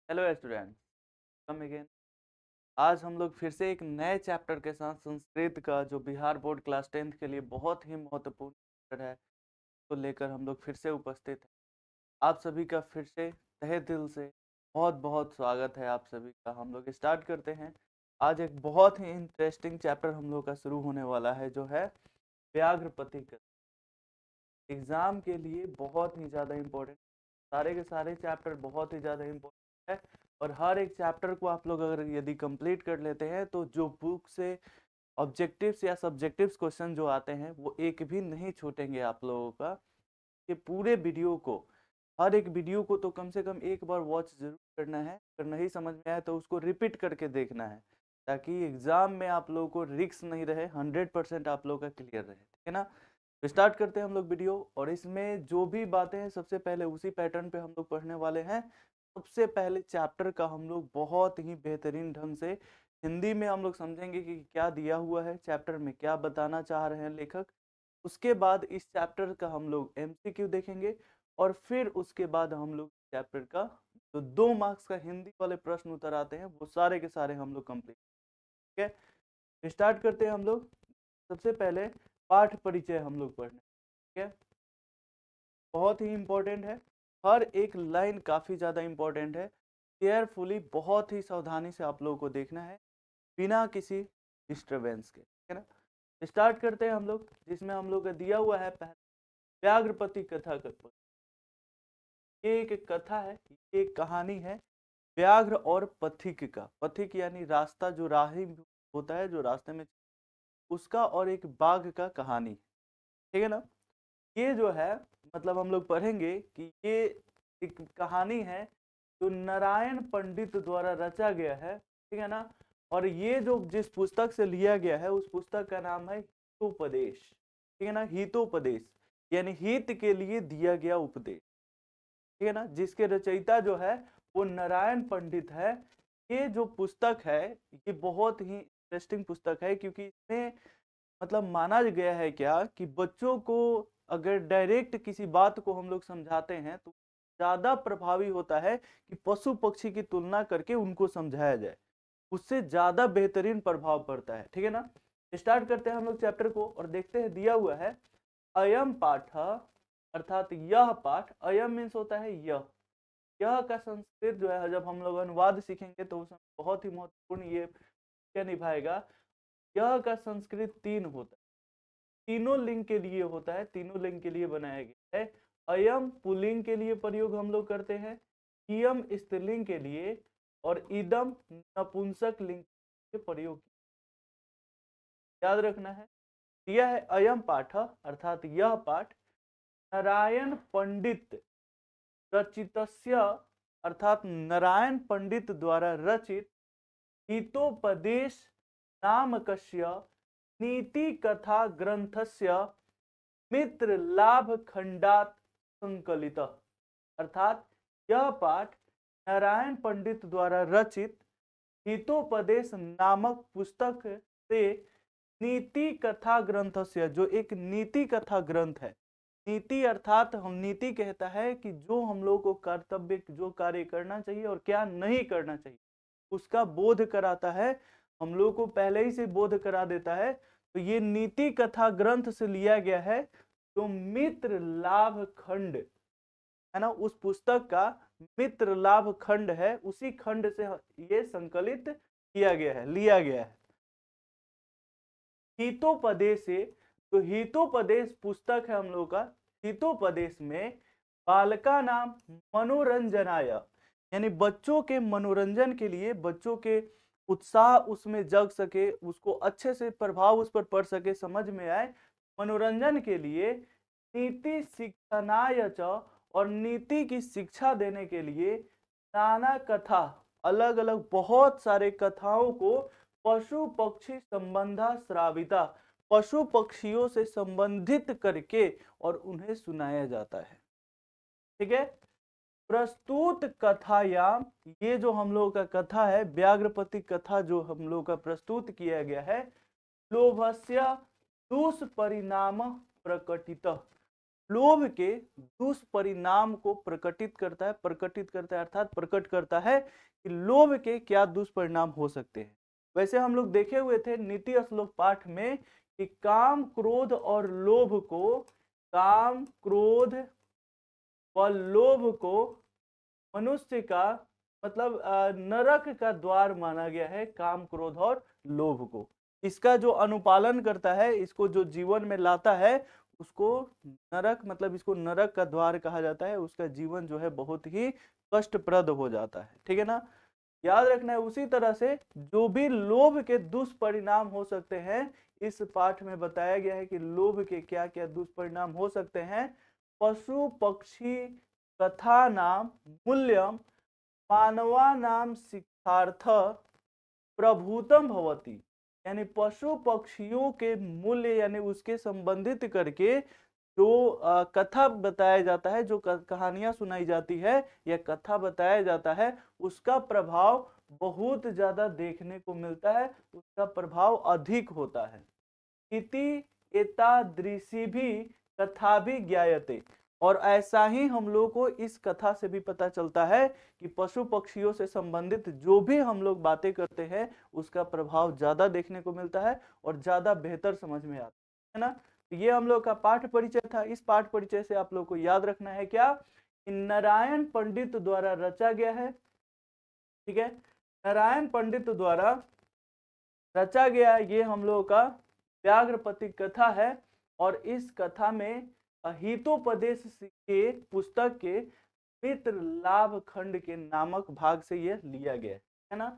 Hello students, come again. आज हम लोग फिर से एक नए चैप्टर के साथ संस्कृत का जो बिहार बोर्ड क्लास 10th के लिए बहुत ही महत्वपूर्ण चैप्टर है तो लेकर हम लोग फिर से उपस्थित हैं। आप सभी का फिर से तहे दिल से बहुत बहुत स्वागत है। आप सभी का हम लोग स्टार्ट करते हैं। आज एक बहुत ही इंटरेस्टिंग चैप्टर हम लोग का शुरू होने वाला है जो है व्याघ्रपति का। एग्जाम के लिए बहुत ही ज़्यादा इम्पोर्टेंट, सारे के सारे चैप्टर बहुत ही ज़्यादा इम्पोर्टेंट है। और हर एक चैप्टर को आप लोग अगर यदि कंप्लीट कर लेते हैं तो जो बुक से ऑब्जेक्टिव्स या सब्जेक्टिव्स क्वेश्चन जो आते हैं वो एक भी नहीं छूटेंगे आप लोगों का। ये पूरे वीडियो को, हर एक वीडियो को तो कम से कम एक बार वॉच जरूर करना है। अगर नहीं समझ में आए तो उसको रिपीट करके देखना है ताकि एग्जाम में आप लोगों को रिस्क नहीं रहे, 100% आप लोगों का क्लियर रहे। ठीक है ना। तो स्टार्ट करते हैं हम लोग वीडियो। और इसमें जो भी बातें हैं सबसे पहले उसी पैटर्न पे हम लोग पढ़ने वाले हैं। सबसे पहले चैप्टर का हम लोग बहुत ही बेहतरीन ढंग से हिंदी में हम लोग समझेंगे कि क्या दिया हुआ है चैप्टर में, क्या बताना चाह रहे हैं लेखक। उसके बाद इस चैप्टर का हम लोग एमसीक्यू देखेंगे और फिर उसके बाद हम लोग चैप्टर का जो 2 मार्क्स का हिंदी वाले प्रश्न उत्तर आते हैं वो सारे के सारे हम लोग कंप्लीट। ठीक है, स्टार्ट करते हैं हम लोग। सबसे पहले पाठ परिचय हम लोग पढ़ने। ठीक है, बहुत ही इम्पोर्टेंट है। हर एक लाइन काफ़ी ज़्यादा इम्पोर्टेंट है। केयरफुली, बहुत ही सावधानी से आप लोगों को देखना है बिना किसी डिस्टरबेंस के। ठीक है ना। स्टार्ट करते हैं हम लोग, जिसमें हम लोग का दिया हुआ है पहले व्याघ्रपति कथा का। ये एक कथा है, ये एक कहानी है व्याघ्र और पथिक का। पथिक यानी रास्ता, जो राही होता है जो रास्ते में, उसका, और एक बाघ का कहानी। ठीक है ना। ये जो है, मतलब हम लोग पढ़ेंगे कि ये एक कहानी है जो नारायण पंडित द्वारा रचा गया है। ठीक है ना। और ये जो जिस पुस्तक से लिया गया है उस पुस्तक का नाम है हितोपदेश। ठीक है ना। हितोपदेश यानी हित के लिए दिया गया उपदेश। ठीक है ना। जिसके रचयिता जो है वो नारायण पंडित है। ये जो पुस्तक है ये बहुत ही इंटरेस्टिंग पुस्तक है क्योंकि इसमें मतलब माना गया है क्या कि बच्चों को अगर डायरेक्ट किसी बात को हम लोग समझाते हैं तो ज्यादा प्रभावी होता है कि पशु पक्षी की तुलना करके उनको समझाया जाए, उससे ज्यादा बेहतरीन प्रभाव पड़ता है। ठीक है ना। स्टार्ट करते हैं हम लोग चैप्टर को और देखते हैं। दिया हुआ है अयम पाठ, अर्थात यह पाठ। अयम मीन्स होता है यह का संस्कृत जो है जब हम लोग अनुवाद सीखेंगे तो उसमें बहुत ही महत्वपूर्ण ये क्या निभाएगा। यह का संस्कृत 3 होता है, तीनों लिंग के लिए होता है, तीनों लिंग के लिए बनाया गया है। अयम पुल्लिंग के लिए प्रयोग हम लोग करते हैं, इयम स्त्रीलिंग के लिए, और इदम नपुंसक लिंग के प्रयोग याद रखना है। यह है अयम पाठ, अर्थात यह पाठ नारायण पंडित रचितस्य, अर्थात नारायण पंडित द्वारा रचित हितोपदेश नामकस्य नीति कथा ग्रंथस्य मित्र लाभ खंडात संकलित। अर्थात यह पाठ नारायण पंडित द्वारा रचित हितोपदेश नामक पुस्तक से नीति कथा ग्रंथ से, जो एक नीति कथा ग्रंथ है। नीति अर्थात हम नीति कहता है कि जो हम लोग को कर्तव्य, जो कार्य करना चाहिए और क्या नहीं करना चाहिए उसका बोध कराता है, हम लोग को पहले ही से बोध करा देता है। तो ये नीति कथा ग्रंथ से लिया गया है जो मित्र लाभ खंड है ना, उस पुस्तक का मित्र लाभ खंड है, उसी खंड से ये संकलित किया गया है, लिया गया है। हितोपदेश से, तो हितोपदेश पुस्तक है हम लोग का। हितोपदेश में बालका नाम मनोरंजनाय, यानी बच्चों के मनोरंजन के लिए, बच्चों के उत्साह उसमें जग सके, उसको अच्छे से प्रभाव उस पर पड़ सके, समझ में आए, मनोरंजन के लिए नीति शिक्षणाय च, और नीति की शिक्षा देने के लिए नाना कथा, अलग अलग बहुत सारे कथाओं को पशु पक्षी संबंधा श्राविता, पशु पक्षियों से संबंधित करके और उन्हें सुनाया जाता है। ठीक है। प्रस्तुत कथायाम, ये जो हम लोग का कथा है व्याघ्रपति कथा जो हम लोग का प्रस्तुत किया गया है, लोभस्य दुष्परिणाम प्रकटित, लोभ के दुष्परिणाम को प्रकटित करता है अर्थात प्रकट करता है कि लोभ के क्या दुष्परिणाम हो सकते हैं। वैसे हम लोग देखे हुए थे नीति श्लोक पाठ में कि काम क्रोध और लोभ को, काम क्रोध व लोभ को मनुष्य का मतलब नरक का द्वार माना गया है, काम क्रोध और लोभ को। इसका जो अनुपालन करता है, इसको जो जीवन में लाता है, उसको नरक मतलब इसको नरक का द्वार कहा जाता है। उसका जीवन जो है बहुत ही कष्टप्रद हो जाता है, ठीक है ना। याद रखना है उसी तरह से जो भी लोभ के दुष्परिणाम हो सकते हैं, इस पाठ में बताया गया है कि लोभ के क्या क्या दुष्परिणाम हो सकते हैं। पशु पक्षी कथा नाम मूल्यम मानवानाम शिक्षार्थ प्रभुतम भवति, यानी पशु पक्षियों के मूल्य यानी उसके संबंधित करके जो कथा बताया जाता है, जो कहानियां सुनाई जाती है या कथा बताया जाता है, उसका प्रभाव बहुत ज्यादा देखने को मिलता है, उसका प्रभाव अधिक होता है। इति एतादृशी भी कथा भी ज्ञायते, और ऐसा ही हम लोग को इस कथा से भी पता चलता है कि पशु पक्षियों से संबंधित जो भी हम लोग बातें करते हैं उसका प्रभाव ज्यादा देखने को मिलता है और ज्यादा बेहतर समझ में आता है ना। तो ये हम लोग का पाठ परिचय था। इस पाठ परिचय से आप लोग को याद रखना है क्या, नारायण पंडित द्वारा रचा गया है, ठीक है। नारायण पंडित द्वारा रचा गया ये हम लोगों का व्याघ्रपति कथा है, और इस कथा में हितोपदेश के पुस्तक के मित्र लाभ खंड के नामक भाग से ये लिया गया है ना।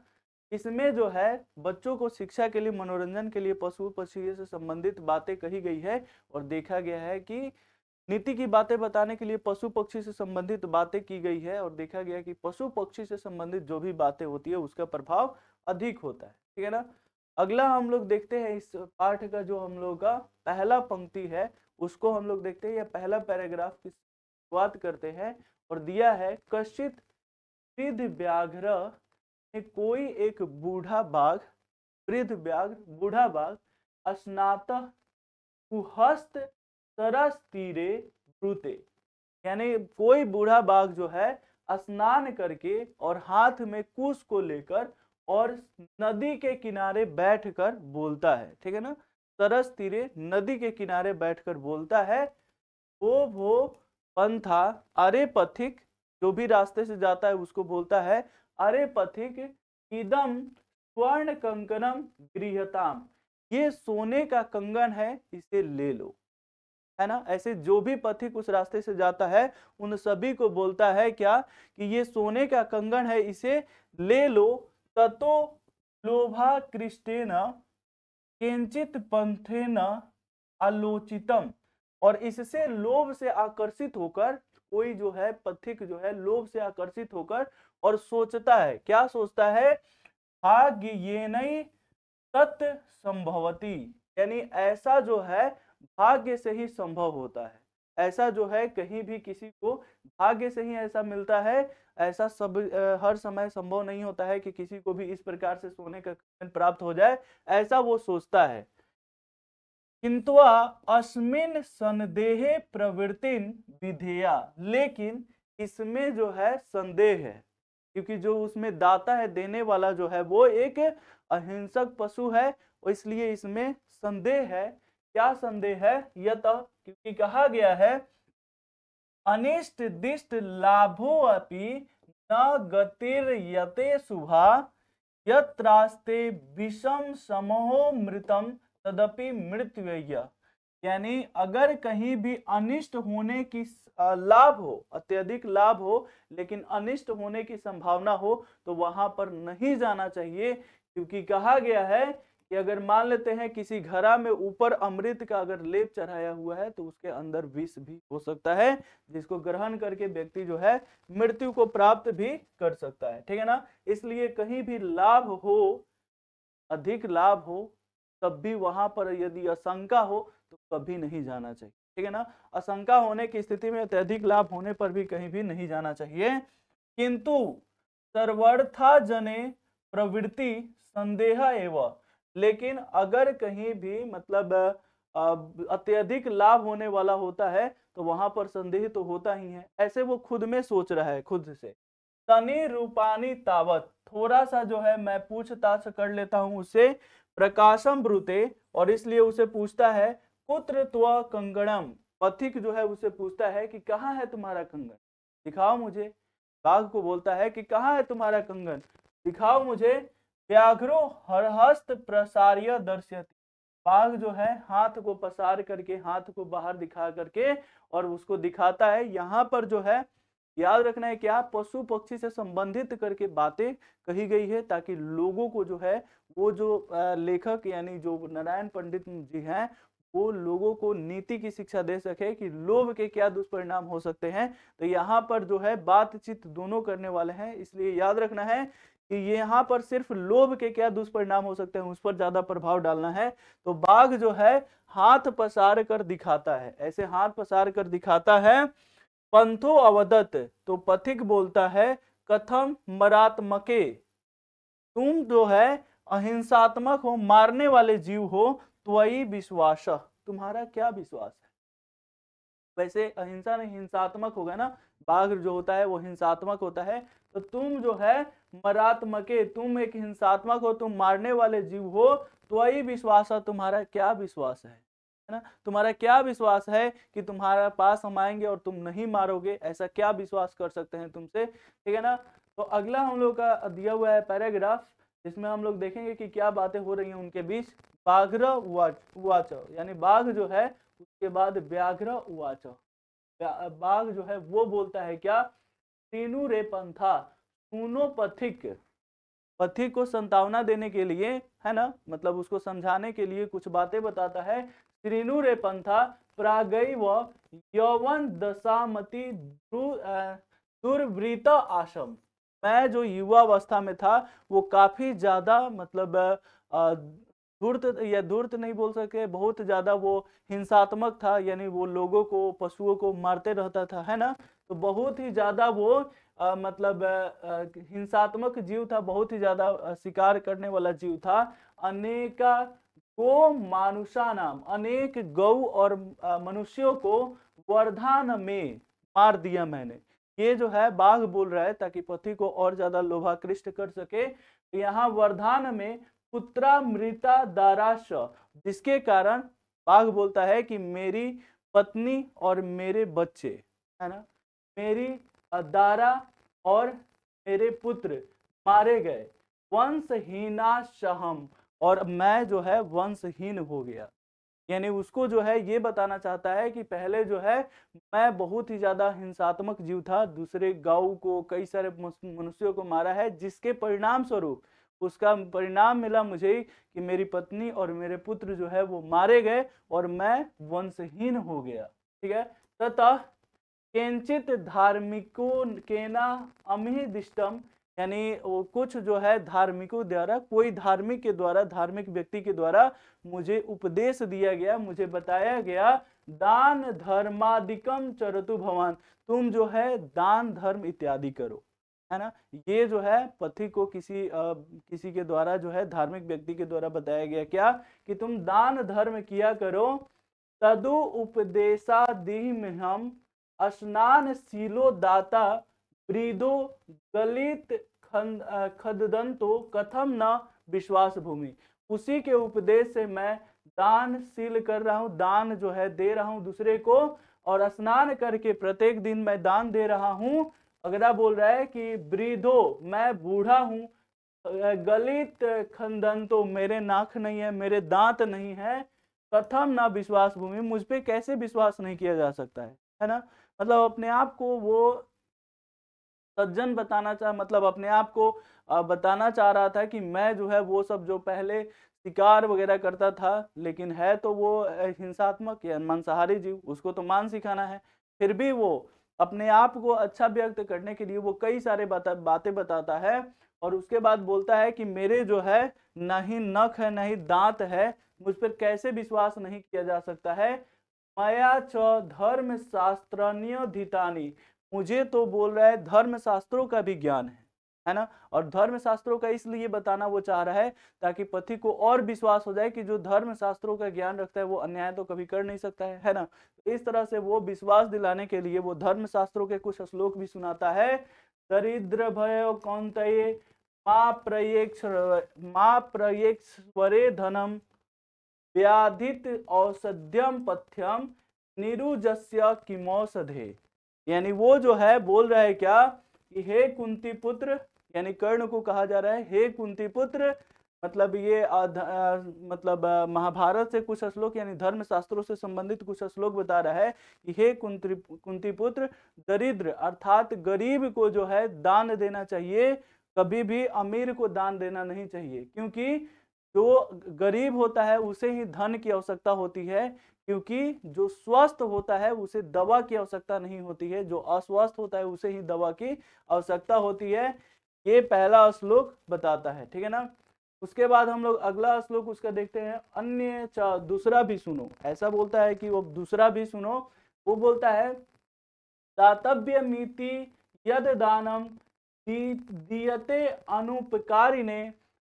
इसमें जो है बच्चों को शिक्षा के लिए, मनोरंजन के लिए पशु पक्षी से संबंधित बातें कही गई है, और देखा गया है कि नीति की बातें बताने के लिए पशु पक्षी से संबंधित बातें की गई है, और देखा गया कि पशु पक्षी से संबंधित जो भी बातें होती है उसका प्रभाव अधिक होता है, ठीक है ना। अगला हम लोग देखते हैं इस पाठ का जो हम लोग का पहला पंक्ति है उसको हम लोग देखते हैं, या पहला पैराग्राफ की शुरुआत करते हैं, और दिया है कश्चित वृद्ध व्याघ्र ने, कोई एक बूढ़ा बाघ, वृद्ध व्याघ्र बूढ़ा बाघ स्नातः कुहस्त सरस तीरे ब्रूते, यानी कोई बूढ़ा बाघ जो है स्नान करके और हाथ में कुश को लेकर और नदी के किनारे बैठकर बोलता है, ठीक है ना। सरस तीरे नदी के किनारे बैठकर बोलता है, वो पंथा, अरे पथिक, जो भी रास्ते से जाता है उसको बोलता है, अरे पथिक इदम स्वर्ण कंकणम गृहताम, ये सोने का कंगन है, इसे ले लो, है ना। ऐसे जो भी पथिक उस रास्ते से जाता है उन सभी को बोलता है क्या, कि ये सोने का कंगन है, इसे ले लो। ततो लोभा कृष्टेन किंचित पंथेन आलोचितम, और इससे लोभ से आकर्षित होकर कोई जो है पथिक जो है लोभ से आकर्षित होकर और सोचता है, क्या सोचता है, भाग्य ये नहीं तत् संभवती, यानी ऐसा जो है भाग्य से ही संभव होता है, ऐसा जो है कहीं भी किसी को भाग्य से ही ऐसा मिलता है, ऐसा सब हर समय संभव नहीं होता है कि किसी को भी इस प्रकार से सोने का कंगन प्राप्त हो जाए, ऐसा वो सोचता है। किंतु अस्मिन संदेहे प्रवृत्तिन विधेया, लेकिन इसमें जो है संदेह है, क्योंकि जो उसमें दाता है, देने वाला जो है वो एक अहिंसक पशु है, और इसलिए इसमें संदेह है। क्या संदेह है, यत, क्योंकि कहा गया है अनिष्ट दिष्ट लाभो अपि न गतिर्यते शुभा, यत्रास्ते विषम समहो मृतम तदपि मृत्यु, यानी अगर कहीं भी अनिष्ट होने की लाभ हो, अत्यधिक लाभ हो, लेकिन अनिष्ट होने की संभावना हो, तो वहां पर नहीं जाना चाहिए, क्योंकि कहा गया है कि अगर मान लेते हैं किसी घड़ा में ऊपर अमृत का अगर लेप चढ़ाया हुआ है तो उसके अंदर विष भी हो सकता है, जिसको ग्रहण करके व्यक्ति जो है मृत्यु को प्राप्त भी कर सकता है, ठीक है ना। इसलिए कहीं भी लाभ हो, अधिक लाभ हो, तब भी वहां पर यदि आशंका हो तो कभी नहीं जाना चाहिए, ठीक है ना। आशंका होने की स्थिति में अत्यधिक लाभ होने पर भी कहीं भी नहीं जाना चाहिए। किंतु सर्वथा जने प्रवृत्ति संदेह एवं, लेकिन अगर कहीं भी मतलब अत्यधिक लाभ होने वाला होता है तो वहां पर संदेह तो होता ही है। ऐसे वो खुद में सोच रहा है खुद से। तनि रूपानी तावत, थोड़ा सा जो है मैं पूछताछ कर लेता हूं उससे। प्रकाशम ब्रूते, और इसलिए उसे पूछता है कुत्र त्व कंगणम, पथिक जो है उसे पूछता है कि कहाँ है तुम्हारा कंगन, दिखाओ मुझे। बाघ को बोलता है कि कहाँ है तुम्हारा कंगन, दिखाओ मुझे। व्याघ्रो हरहस्त प्रसार्य दर्शयति, बाघ जो है हाथ को पसार करके, हाथ को बाहर दिखा करके और उसको दिखाता है। यहाँ पर जो है याद रखना है क्या, पशु पक्षी से संबंधित करके बातें कही गई है, ताकि लोगों को जो है वो जो लेखक यानी जो नारायण पंडित जी हैं वो लोगों को नीति की शिक्षा दे सके कि लोभ के क्या दुष्परिणाम हो सकते हैं। तो यहाँ पर जो है बातचीत दोनों करने वाले हैं, इसलिए याद रखना है कि यहाँ पर सिर्फ लोभ के क्या दुष्परिणाम हो सकते हैं उस पर ज्यादा प्रभाव डालना है। तो बाघ जो है हाथ पसार कर दिखाता है, ऐसे हाथ पसार कर दिखाता है। पंथो अवदत, तो पथिक बोलता है कथम मरात्मके, तुम जो है अहिंसात्मक हो, मारने वाले जीव हो, त्वयि विश्वास, तुम्हारा क्या विश्वास है। वैसे अहिंसा नहीं हिंसात्मक होगा ना, बाघ जो होता है वो हिंसात्मक होता है, तो तुम जो है मरात्मके, तुम एक हिंसात्मक हो, तुम मारने वाले जीव हो। त्वयि विश्वास, तुम्हारा क्या विश्वास है ना, तुम्हारा क्या विश्वास है कि तुम्हारे पास हम आएंगे और तुम नहीं मारोगे, ऐसा क्या विश्वास कर सकते हैं तुमसे, ठीक है ना। तो अगला हम लोग का दिया हुआ है पैराग्राफ, जिसमें हम लोग देखेंगे कि क्या बातें हो रही हैं उनके बीच। बाघ्र उवाच, यानी बाघ जो है, उसके बाद व्याघ्र उवाच, बाघ जो है वो बोलता है क्या, तीनू रे पंथा, सुनो पथिक, पथिक को संतावना देने के लिए है ना, मतलब उसको समझाने के लिए कुछ बातें बताता है। श्रीनु रे पंथा प्रागैव यौवन दशामति दुर्वृत आशम, मैं जो युवावस्था में था वो काफी ज्यादा मतलब धूर्त या धूर्त नहीं बोल सके, बहुत ज्यादा वो हिंसात्मक था, यानी वो लोगों को पशुओं को मारते रहता था, है ना। तो बहुत ही ज्यादा वो मतलब हिंसात्मक जीव था, बहुत ही ज्यादा शिकार करने वाला जीव था। अनेका गो मानुषा नाम, अनेक गौ और मनुष्यों को वर्धान में मार दिया मैंने। ये जो है बाघ बोल रहा है ताकि पति को और ज्यादा लोभाकृष्ट कर सके। यहाँ वर्धान में पुत्रा मृता दाराश, जिसके कारण बाघ बोलता है कि मेरी पत्नी और मेरे बच्चे, है ना, मेरी दारा और मेरे पुत्र मारे गए। वंशहीना शहम, और मैं जो है वंशहीन हो गया, यानी उसको जो है ये बताना चाहता है कि पहले जो है मैं बहुत ही ज्यादा हिंसात्मक जीव था, दूसरे गांव को कई सारे मनुष्यों को मारा है, जिसके परिणाम स्वरूप उसका परिणाम मिला मुझे कि मेरी पत्नी और मेरे पुत्र जो है वो मारे गए और मैं वंशहीन हो गया, ठीक है। तथा किंचित धार्मिको केना अमिदिष्टम, यानी वो कुछ जो है धार्मिकों द्वारा, कोई धार्मिक के द्वारा, धार्मिक व्यक्ति के द्वारा मुझे उपदेश दिया गया, मुझे बताया गया, दान धर्मादिकम चरतु भवान, तुम जो है दान धर्म इत्यादि करो, है ना। ये जो है पथि को किसी के द्वारा जो है धार्मिक व्यक्ति के द्वारा बताया गया क्या, कि तुम दान धर्म किया करो। तदु उपदेशादिम हम स्नान शीलो दाता वृदो गलित खदंतो कथम न विश्वास भूमि, उसी के उपदेश से मैं दानशील कर रहा हूँ, दान जो है दे रहा हूँ दूसरे को, और स्नान करके प्रत्येक दिन मैं दान दे रहा हूँ। अगला बोल रहा है कि वृद्धो, मैं बूढ़ा हूँ, गलित खंदंतो, मेरे नाक नहीं है, मेरे दांत नहीं है, कथम ना विश्वास भूमि, मुझ पे कैसे विश्वास नहीं किया जा सकता है ना। मतलब अपने आप को वो सज्जन बताना चाह, मतलब अपने आप को बताना चाह रहा था कि मैं जो है वो सब जो पहले शिकार वगैरह करता था, लेकिन है तो वो हिंसात्मक या मांसाहारी जीव, उसको तो मान सिखाना है। फिर भी वो अपने आप को अच्छा व्यक्त करने के लिए वो कई सारे बातें बताता है, और उसके बाद बोलता है कि मेरे जो है न ही नख है न ही दांत है, मुझ पर कैसे विश्वास नहीं किया जा सकता है। मया च धर्म शास्त्रन्य धितानी, मुझे तो बोल रहा है धर्म शास्त्रों का भी ज्ञान है, है ना। और धर्म शास्त्रों का इसलिए बताना वो चाह रहा है ताकि पथिक को और विश्वास हो जाए कि जो धर्म शास्त्रों का ज्ञान रखता है वो अन्याय तो कभी कर नहीं सकता है ना। इस तरह से वो विश्वास दिलाने के लिए वो धर्म शास्त्रों के कुछ श्लोक भी सुनाता है। दरिद्र भयो कौन्तेय माँ प्रयेक्षवरे धनम व्याधित औषध्यम पथ्यम निरुजस्य किमौषधे। यानी वो जो है बोल रहा है क्या कि हे कुंती पुत्र, यानी कर्ण को कहा जा रहा है हे कुंती पुत्र, मतलब ये महाभारत से कुछ श्लोक यानी धर्म शास्त्रों से संबंधित कुछ श्लोक बता रहा है कि हे कुंती पुत्र, दरिद्र अर्थात गरीब को जो है दान देना चाहिए, कभी भी अमीर को दान देना नहीं चाहिए, क्योंकि जो गरीब होता है उसे ही धन की आवश्यकता होती है, क्योंकि जो स्वस्थ होता है उसे दवा की आवश्यकता नहीं होती है, जो अस्वस्थ होता है उसे ही दवा की आवश्यकता होती है। ये पहला श्लोक बताता है, ठीक है ना। उसके बाद हम लोग अगला श्लोक उसका देखते हैं। अन्य दूसरा भी सुनो, ऐसा बोलता है कि वो दूसरा भी सुनो। वो बोलता है दातव्यमिति यद दानम दीयते अनुपकारिणे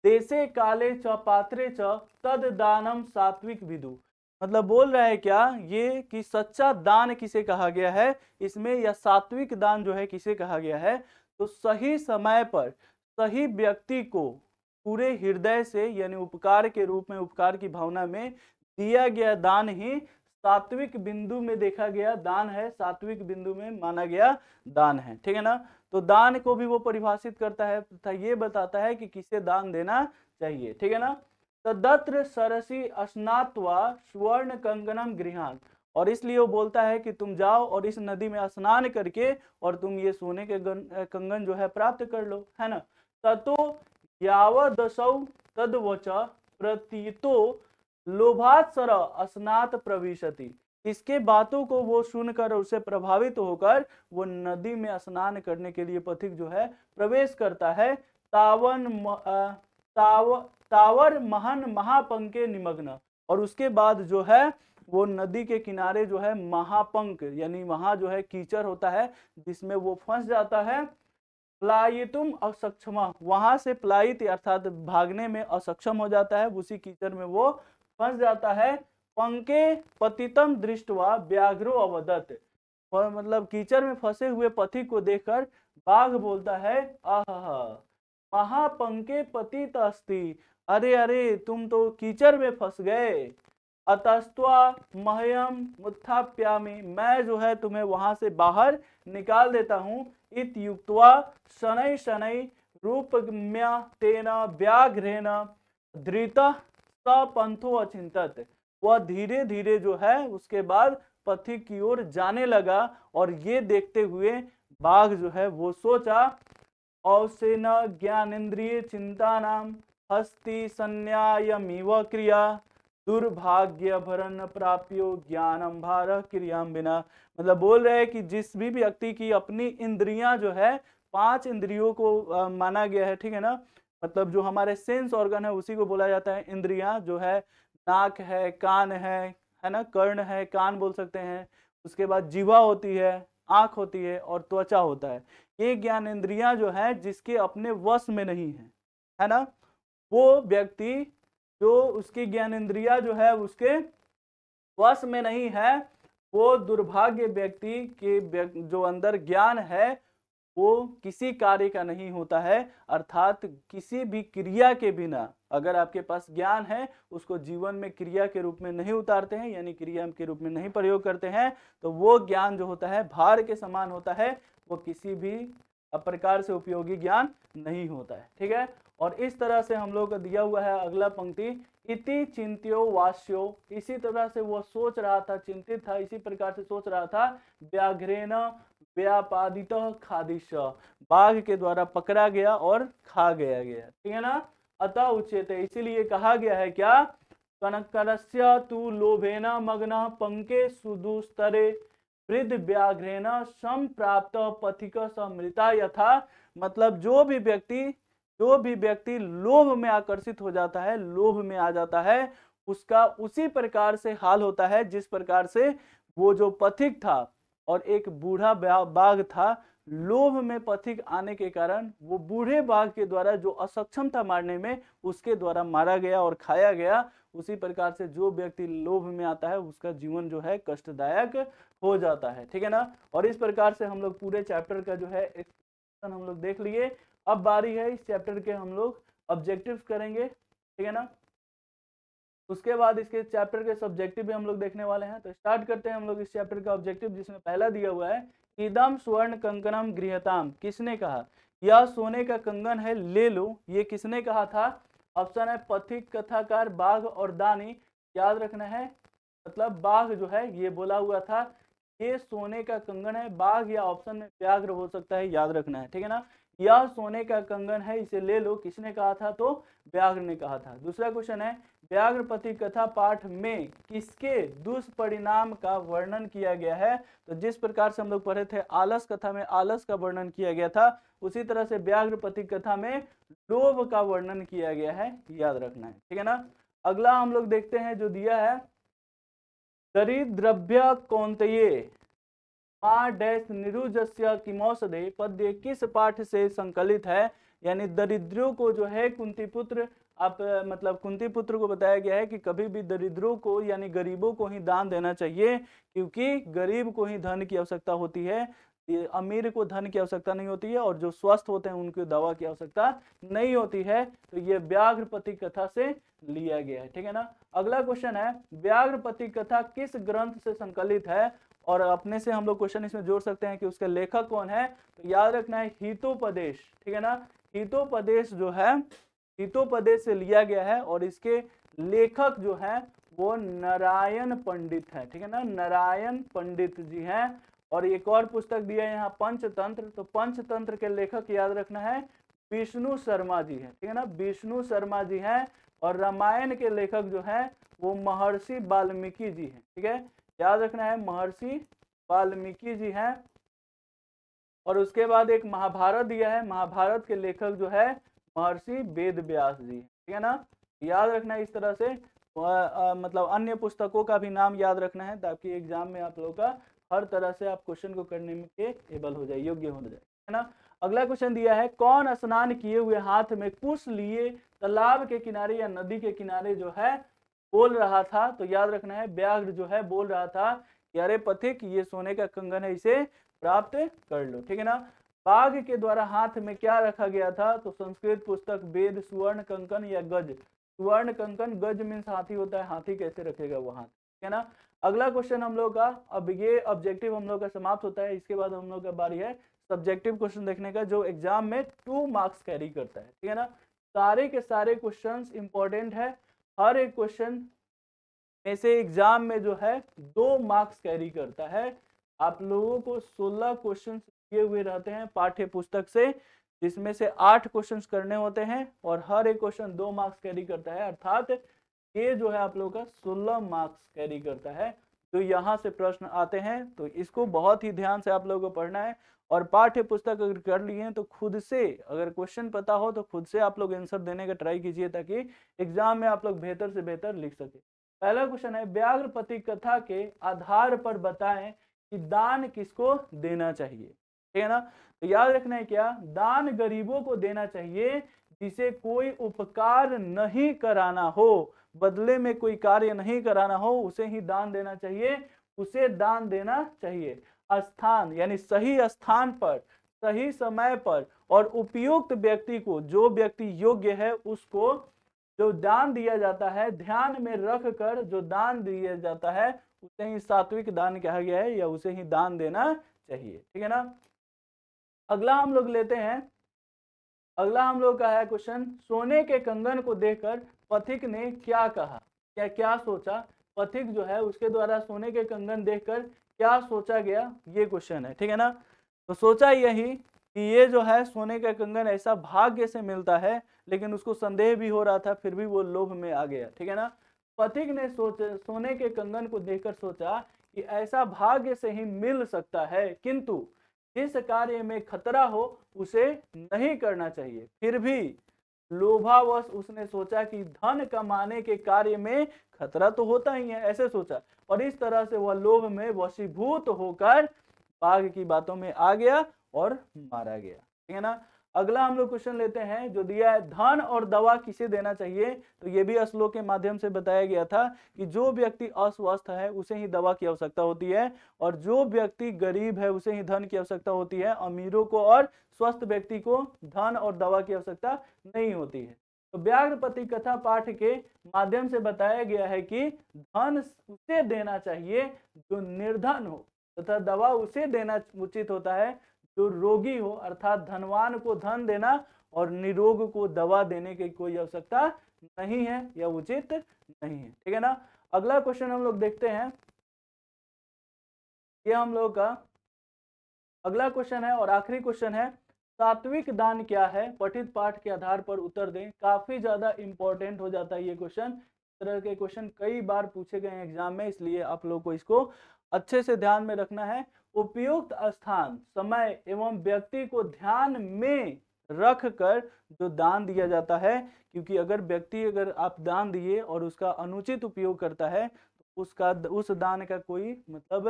देशे काले च पात्रे च तद दानम सात्विक विदु। मतलब बोल रहा है क्या ये कि सच्चा दान किसे कहा गया है इसमें, या सात्विक दान जो है किसे कहा गया है, तो सही समय पर सही व्यक्ति को पूरे हृदय से यानी उपकार के रूप में, उपकार की भावना में दिया गया दान ही सात्विक बिंदु में देखा गया दान है, सात्विक बिंदु में माना गया दान है, ठीक है ना। तो दान को भी वो परिभाषित करता है तथा ये बताता है कि किसे दान देना चाहिए, ठीक है ना। तदत्र सरसी स्नात्वा स्वर्ण कंगनम गृहान, और इसलिए वो बोलता है कि तुम जाओ और इस नदी में स्नान करके और तुम ये सोने के कंगन जो है प्राप्त कर लो, है ना। ततो यावदसौ तद्वच प्रतीतो लोभात्सर स्नात प्रविशति, इसके बातों को वो सुनकर उसे प्रभावित होकर वो नदी में स्नान करने के लिए पथिक जो है प्रवेश करता है। तावर महन महापंके निमग्न, और उसके बाद जो है वो नदी के किनारे जो है महापंक यानी वहां जो है कीचड़ होता है जिसमें वो फंस जाता है। प्लायितुम असक्षमा, वहां से प्लायित अर्थात भागने में असक्षम हो जाता है, उसी कीचड़ में वो फंस जाता है। पंके पतितम दृष्टवा व्याघ्रो अवदत, और मतलब कीचड़ में फंसे हुए पथिक को देखकर बाघ बोलता है आहा महापंके पतित अस्ति, अरे अरे तुम तो कीचड़ में फंस गए। अतस्त्वा मह्यम उत्थाप्यामि, मैं जो है तुम्हें वहां से बाहर निकाल देता हूं। इत युक्त्वा शनै शनै रूपगम्य तेना व्याघ्रेण धृतः सपंथो अचिंतत, वह धीरे धीरे जो है उसके बाद पथिक की ओर जाने लगा, और ये देखते हुए बाघ जो है वो सोचा औसेन ज्ञानेन्द्रिय चिंता नाम हस्ति संन्यायमिव क्रिया दुर्भाग्य भरण प्राप्यो ज्ञानम भार क्रियाम बिना। मतलब बोल रहे हैं कि जिस भी व्यक्ति की अपनी इंद्रियां जो है 5 इंद्रियों को माना गया है, ठीक है ना, मतलब जो हमारे सेंस ऑर्गन है उसी को बोला जाता है इंद्रियां, जो है नाक है, कान है ना, कर्ण है, कान बोल सकते हैं, उसके बाद जीवा होती है, आंख होती है और त्वचा होता है। ये ज्ञान इंद्रियां जो है जिसके अपने वश में नहीं है ना, वो व्यक्ति जो उसकी ज्ञान इंद्रिया जो है उसके वश में नहीं है, वो दुर्भाग्य व्यक्ति के जो अंदर ज्ञान है वो किसी कार्य का नहीं होता है, अर्थात किसी भी क्रिया के बिना अगर आपके पास ज्ञान है उसको जीवन में क्रिया के रूप में नहीं उतारते हैं यानी क्रिया के रूप में नहीं प्रयोग करते हैं, तो वो ज्ञान जो होता है भार के समान होता है, वो किसी भी प्रकार से उपयोगी ज्ञान नहीं होता है, ठीक है। और इस तरह से हम लोग का दिया हुआ है अगला पंक्ति, इति चिंत्यो वास्यो, इसी तरह से वो सोच रहा था, चिंतित था, इसी प्रकार से सोच रहा था। व्याघ्रेण व्यापादित खादिश, बाघ के द्वारा पकड़ा गया और खा गया, ठीक है ना। अतः उच्यते, इसीलिए कहा गया है क्या, कनकरस्य तु लोभेन मग्न पंके सुदुस्तरे वृद्ध व्याघ्रेण संप्राप्त पथिक समृता यथा। मतलब जो भी व्यक्ति लोभ में आकर्षित हो जाता है, लोभ में आ जाता है, उसका उसी प्रकार से हाल होता है जिस प्रकार से वो जो पथिक था और एक बूढ़ा बाघ था लोभ में पथिक आने के कारण वो बूढ़े बाघ के द्वारा जो असक्षम था मारने में, उसके द्वारा मारा गया और खाया गया। उसी प्रकार से जो व्यक्ति लोभ में आता है उसका जीवन जो है कष्टदायक हो जाता है, ठीक है ना। और इस प्रकार से हम लोग पूरे चैप्टर का जो है एक्सप्लेनेशन हम लोग देख लिए। अब बारी है इस चैप्टर के हम लोग ऑब्जेक्टिव्स करेंगे, ठीक है ना। उसके बाद इसके चैप्टर के सब्जेक्टिव भी हम लोग देखने वाले हैं। तो स्टार्ट करते हैं हम लोग इस चैप्टर का ऑब्जेक्टिव, जिसमें पहला दिया हुआ है इदम स्वर्ण कंकणम गृहताम। किसने कहा? यह सोने का कंगन है, ले लो। ये किसने कहा था? ऑप्शन है पथिक, कथाकार, बाघ और दानी। याद रखना है, मतलब बाघ जो है ये बोला हुआ था ये सोने का कंगन है। बाघ या ऑप्शन में व्याघ्र हो सकता है, याद रखना है, ठीक है ना। यह सोने का कंगन है, इसे ले लो, किसने कहा था? तो व्याघ्र ने कहा था। दूसरा क्वेश्चन है व्याघ्रपति कथा पाठ में किसके दुष्परिणाम का वर्णन किया गया है? तो जिस प्रकार से हम लोग पढ़े थे आलस कथा में आलस का वर्णन किया गया था, उसी तरह से व्याघ्रपति कथा में लोभ का वर्णन किया गया है, याद रखना है, ठीक है ना। अगला हम लोग देखते हैं जो दिया है दरिद्रभ्य कौन्तेय मां डैश निरुजस्य किमौषधे पद्य किस पाठ से संकलित है? यानी दरिद्रों को जो है कुंती पुत्र आप मतलब कुंती पुत्र को बताया गया है कि कभी भी दरिद्रों को यानी गरीबों को ही दान देना चाहिए, क्योंकि गरीब को ही धन की आवश्यकता होती है, अमीर को धन की आवश्यकता नहीं होती है, और जो स्वस्थ होते हैं उनको दवा की आवश्यकता नहीं होती है। तो ये व्याघ्रपति कथा से लिया गया है, ठीक है ना। अगला क्वेश्चन है व्याघ्रपति कथा किस ग्रंथ से संकलित है? और अपने से हम लोग क्वेश्चन इसमें जोड़ सकते हैं कि उसका लेखक कौन है। तो याद रखना है हितोपदेश, ठीक है ना। हितोपदेश जो है हितोपदेश से लिया गया है, और इसके लेखक जो है वो नारायण पंडित है, ठीक है ना, नारायण पंडित जी हैं। और एक और पुस्तक दिया है यहाँ पंचतंत्र, तो पंचतंत्र के लेखक याद रखना है विष्णु शर्मा जी है, ठीक है ना, विष्णु शर्मा जी हैं। और रामायण के लेखक जो है वो महर्षि वाल्मीकि जी हैं, ठीक है, याद रखना है महर्षि वाल्मीकि जी हैं। और उसके बाद एक महाभारत दिया है, महाभारत के लेखक जो है महर्षि वेद व्यास जी, ठीक है ना, याद रखना है। इस तरह से मतलब अन्य पुस्तकों का भी नाम याद रखना है, ताकि एग्जाम में आप लोगों का हर तरह से आप क्वेश्चन को करने में एबल हो जाए, योग्य हो जाए, है ना। अगला क्वेश्चन दिया है कौन स्नान किए हुए हाथ में कुश लिए तालाब के किनारे या नदी के किनारे जो है बोल रहा था? तो याद रखना है व्याघ्र जो है बोल रहा था कि अरे पथिक ये सोने का कंगन है, इसे प्राप्त कर लो, ठीक है ना। बाघ के द्वारा हाथ में क्या रखा गया था? तो संस्कृत पुस्तक वेद सुवर्ण कंकन या गज। सुवर्ण कंकन, गज मीन्स हाथी होता है, हाथी कैसे रखेगा वो हाथ, ठीक है ना। अगला क्वेश्चन हम लोग का, अब ये ऑब्जेक्टिव हम लोग का समाप्त होता है, इसके बाद हम लोग का बारी है सब्जेक्टिव क्वेश्चन देखने का, जो एग्जाम में 2 मार्क्स कैरी करता है, ठीक है ना। सारे के सारे क्वेश्चंस इंपॉर्टेंट है, हर एक क्वेश्चन में से एग्जाम में जो है 2 मार्क्स कैरी करता है। आप लोगों को 16 क्वेश्चन दिए हुए रहते हैं पाठ्य पुस्तक से, जिसमें से 8 क्वेश्चंस करने होते हैं, और हर एक क्वेश्चन 2 मार्क्स कैरी करता है, अर्थात ये जो है आप लोगों का 16 मार्क्स कैरी करता है। तो यहाँ से प्रश्न आते हैं, तो इसको बहुत ही ध्यान से आप लोगों को पढ़ना है। और पाठ्य पुस्तक अगर कर लिए हैं तो खुद से अगर क्वेश्चन पता हो तो खुद से आप लोग आंसर देने का ट्राई कीजिए, ताकि एग्जाम में आप लोग बेहतर से बेहतर लिख सके। पहला क्वेश्चन है व्याघ्रपति कथा के आधार पर बताएं कि दान किसको देना चाहिए, ठीक है ना। तो याद रखना है क्या, दान गरीबों को देना चाहिए जिसे कोई उपकार नहीं कराना हो, बदले में कोई कार्य नहीं कराना हो, उसे ही दान देना चाहिए, उसे दान देना चाहिए। स्थान यानी सही स्थान पर, सही समय पर और उपयुक्त व्यक्ति को, जो व्यक्ति योग्य है उसको जो दान दिया जाता है ध्यान में रख कर जो दान दिया जाता है उसे ही सात्विक दान कहा गया है, या उसे ही दान देना चाहिए, ठीक है ना। अगला हम लोग लेते हैं, अगला हम लोग का है क्वेश्चन सोने के कंगन को देखकर पथिक ने क्या कहा, क्या सोचा? पथिक जो है उसके द्वारा सोने के कंगन देखकर क्या सोचा गया, ये क्वेश्चन है, ठीक है ना। तो सोचा यही कि ये जो है सोने का कंगन ऐसा भाग्य से मिलता है, लेकिन उसको संदेह भी हो रहा था, फिर भी वो लोभ में आ गया, ठीक है ना। पथिक ने सोने के कंगन को देखकर सोचा कि ऐसा भाग्य से ही मिल सकता है, किंतु जिस कार्य में खतरा हो उसे नहीं करना चाहिए। फिर भी लोभावश उसने सोचा कि धन कमाने के कार्य में खतरा तो होता ही है, ऐसे सोचा, और इस तरह से वह लोभ में वशीभूत होकर बाघ की बातों में आ गया और मारा गया। ठीक है ना। अगला हम लोग क्वेश्चन लेते हैं जो दिया है, धन और दवा किसे देना चाहिए। तो ये भी श्लोक के माध्यम से बताया गया था कि जो व्यक्ति अस्वस्थ है उसे ही दवा की आवश्यकता होती है, और जो व्यक्ति गरीब है उसे ही धन की आवश्यकता होती है। अमीरों को और स्वस्थ व्यक्ति को धन और दवा की आवश्यकता नहीं होती है। तो व्याघ्रपति कथा पाठ के माध्यम से बताया गया है कि धन उसे देना चाहिए जो निर्धन हो, तथा दवा उसे देना उचित होता है जो रोगी हो, अर्थात धनवान को धन देना और निरोग को दवा देने की कोई आवश्यकता नहीं है, यह उचित नहीं है। ठीक है ना। अगला क्वेश्चन हम लोग देखते हैं, ये हम लोग का अगला क्वेश्चन है और आखिरी क्वेश्चन है, सात्विक दान क्या है, पठित पाठ के आधार पर उत्तर दें। काफी ज्यादा इंपॉर्टेंट हो जाता है ये क्वेश्चन, इस तरह के क्वेश्चन कई बार पूछे गए हैं एग्जाम में, इसलिए आप लोग को इसको अच्छे से ध्यान में रखना है। उपयुक्त स्थान, समय एवं व्यक्ति को ध्यान में रख कर जो दान दिया जाता है, क्योंकि अगर आप दान दिए और उसका अनुचित उपयोग करता है तो उस दान का कोई मतलब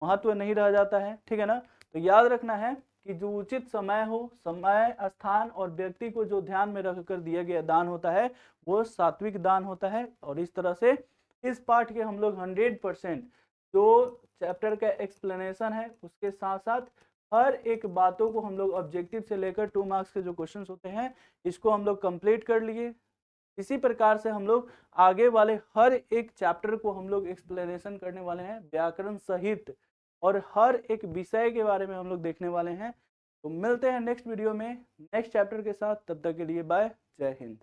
महत्व नहीं रह जाता है। ठीक है ना। तो याद रखना है कि जो उचित समय हो, समय स्थान और व्यक्ति को जो ध्यान में रखकर दिया गया दान होता है वो सात्विक दान होता है। और इस तरह से इस पाठ के हम लोग 100% जो चैप्टर का एक्सप्लेनेशन है उसके साथ साथ हर एक बातों को हम लोग ऑब्जेक्टिव से लेकर 2 मार्क्स के जो क्वेश्चंस होते हैं इसको हम लोग कंप्लीट कर लिए। इसी प्रकार से हम लोग आगे वाले हर एक चैप्टर को हम लोग एक्सप्लेनेशन करने वाले हैं व्याकरण सहित, और हर एक विषय के बारे में हम लोग देखने वाले हैं। तो मिलते हैं नेक्स्ट वीडियो में नेक्स्ट चैप्टर के साथ, तब तक के लिए बाय, जय हिंद।